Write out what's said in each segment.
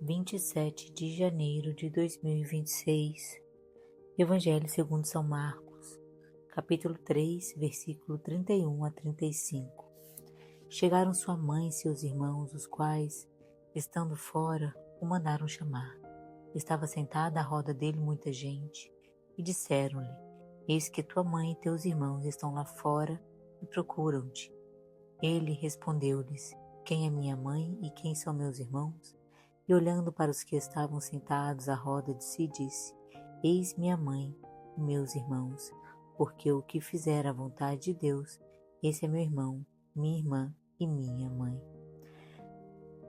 27 de janeiro de 2026. Evangelho segundo São Marcos, capítulo 3, versículo 31 a 35. Chegaram sua mãe e seus irmãos, os quais, estando fora, o mandaram chamar. Estava sentada à roda dele muita gente, e disseram-lhe: Eis que tua mãe e teus irmãos estão lá fora e procuram-te. Ele respondeu-lhes: Quem é minha mãe e quem são meus irmãos? E olhando para os que estavam sentados à roda de si, disse: Eis minha mãe e meus irmãos, porque o que fizer a vontade de Deus, esse é meu irmão, minha irmã e minha mãe.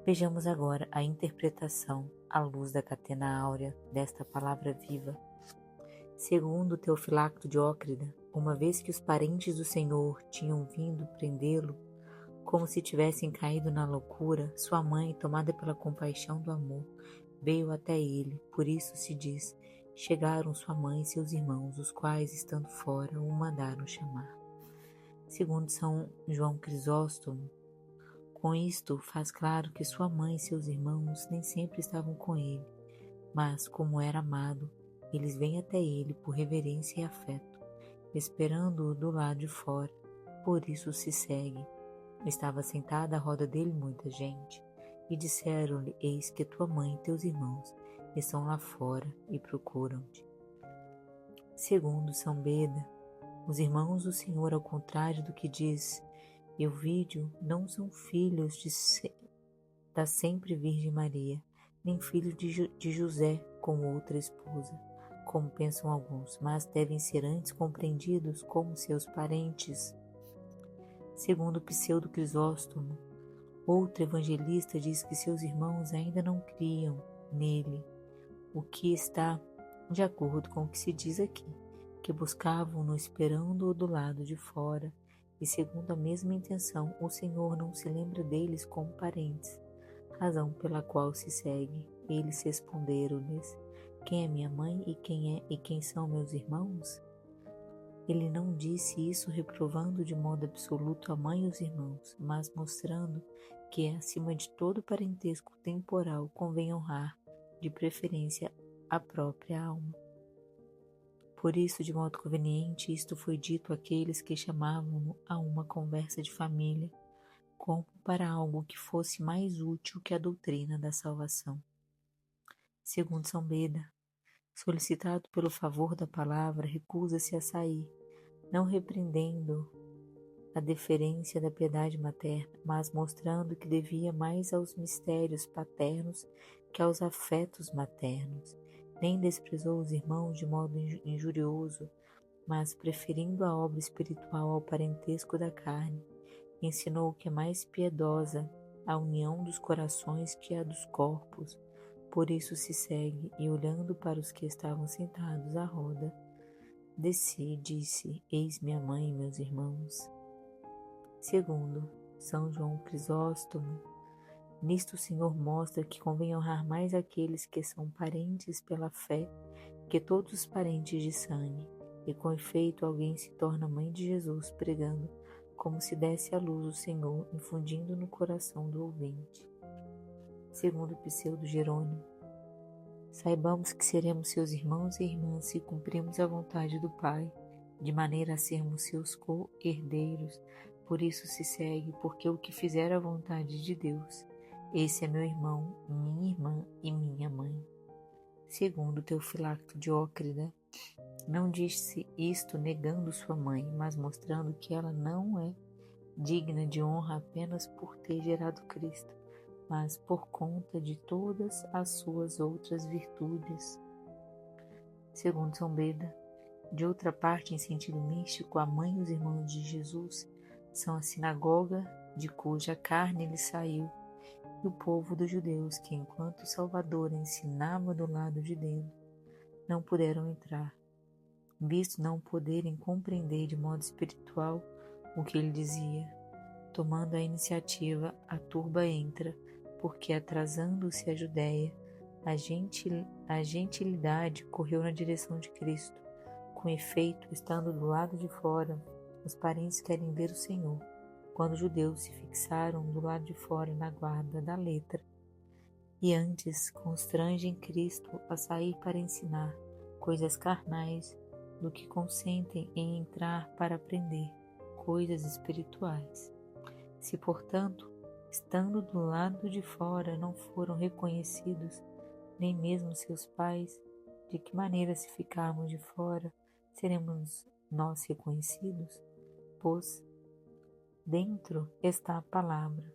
Vejamos agora a interpretação, à luz da catena áurea, desta palavra viva. Segundo Teofilacto Diócrida, uma vez que os parentes do Senhor tinham vindo prendê-lo, como se tivessem caído na loucura, sua mãe, tomada pela compaixão do amor, veio até ele. Por isso se diz: chegaram sua mãe e seus irmãos, os quais, estando fora, o mandaram chamar. Segundo São João Crisóstomo, com isto faz claro que sua mãe e seus irmãos nem sempre estavam com ele, mas, como era amado, eles vêm até ele por reverência e afeto, esperando-o do lado de fora. Por isso se segue. Estava sentada à roda dele muita gente, e disseram-lhe: Eis que tua mãe e teus irmãos estão lá fora e procuram-te. Segundo São Beda, os irmãos do Senhor, ao contrário do que diz Euvídio, não são filhos da sempre Virgem Maria, nem filhos de José com outra esposa, como pensam alguns, mas devem ser antes compreendidos como seus parentes. Segundo Pseudo Crisóstomo, outro evangelista, diz que seus irmãos ainda não criam nele, o que está de acordo com o que se diz aqui, que buscavam-no esperando-o do lado de fora, e segundo a mesma intenção, o Senhor não se lembra deles como parentes, razão pela qual se segue. Eles responderam-lhes: Quem é minha mãe e quem são meus irmãos? Ele não disse isso reprovando de modo absoluto a mãe e os irmãos, mas mostrando que, acima de todo parentesco temporal, convém honrar, de preferência, a própria alma. Por isso, de modo conveniente, isto foi dito àqueles que chamavam a uma conversa de família, como para algo que fosse mais útil que a doutrina da salvação. Segundo São Beda, solicitado pelo favor da palavra, recusa-se a sair, não repreendendo a deferência da piedade materna, mas mostrando que devia mais aos mistérios paternos que aos afetos maternos. Nem desprezou os irmãos de modo injurioso, mas, preferindo a obra espiritual ao parentesco da carne, ensinou que é mais piedosa a união dos corações que a dos corpos. Por isso se segue, e olhando para os que estavam sentados à roda de si, disse: Eis minha mãe e meus irmãos. Segundo São João Crisóstomo, nisto o Senhor mostra que convém honrar mais aqueles que são parentes pela fé que todos os parentes de sangue, e com efeito alguém se torna mãe de Jesus pregando como se desse à luz o Senhor, infundindo no coração do ouvinte. Segundo Pseudo Jerônimo, saibamos que seremos seus irmãos e irmãs se cumprirmos a vontade do Pai, de maneira a sermos seus co-herdeiros. Por isso se segue, porque o que fizer a vontade de Deus, esse é meu irmão, minha irmã e minha mãe. Segundo Teofilacto Diócrida, não disse isto negando sua mãe, mas mostrando que ela não é digna de honra apenas por ter gerado Cristo, mas por conta de todas as suas outras virtudes. Segundo São Beda, de outra parte, em sentido místico, a mãe e os irmãos de Jesus são a sinagoga de cuja carne ele saiu, e o povo dos judeus que, enquanto o Salvador ensinava do lado de dentro, não puderam entrar, visto não poderem compreender de modo espiritual o que ele dizia. Tomando a iniciativa, a turba entra, porque, atrasando-se a Judéia, a gentilidade correu na direção de Cristo. Com efeito, estando do lado de fora, os parentes querem ver o Senhor, quando os judeus se fixaram do lado de fora na guarda da letra, e antes constrangem Cristo a sair para ensinar coisas carnais do que consentem em entrar para aprender coisas espirituais. Se, portanto, estando do lado de fora não foram reconhecidos, nem mesmo seus pais, de que maneira, se ficarmos de fora, seremos nós reconhecidos? Pois dentro está a palavra,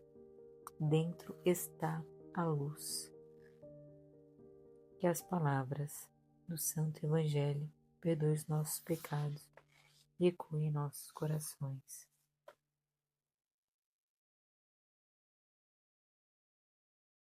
dentro está a luz. Que as palavras do Santo Evangelho perdoem os nossos pecados e ecoem em nossos corações.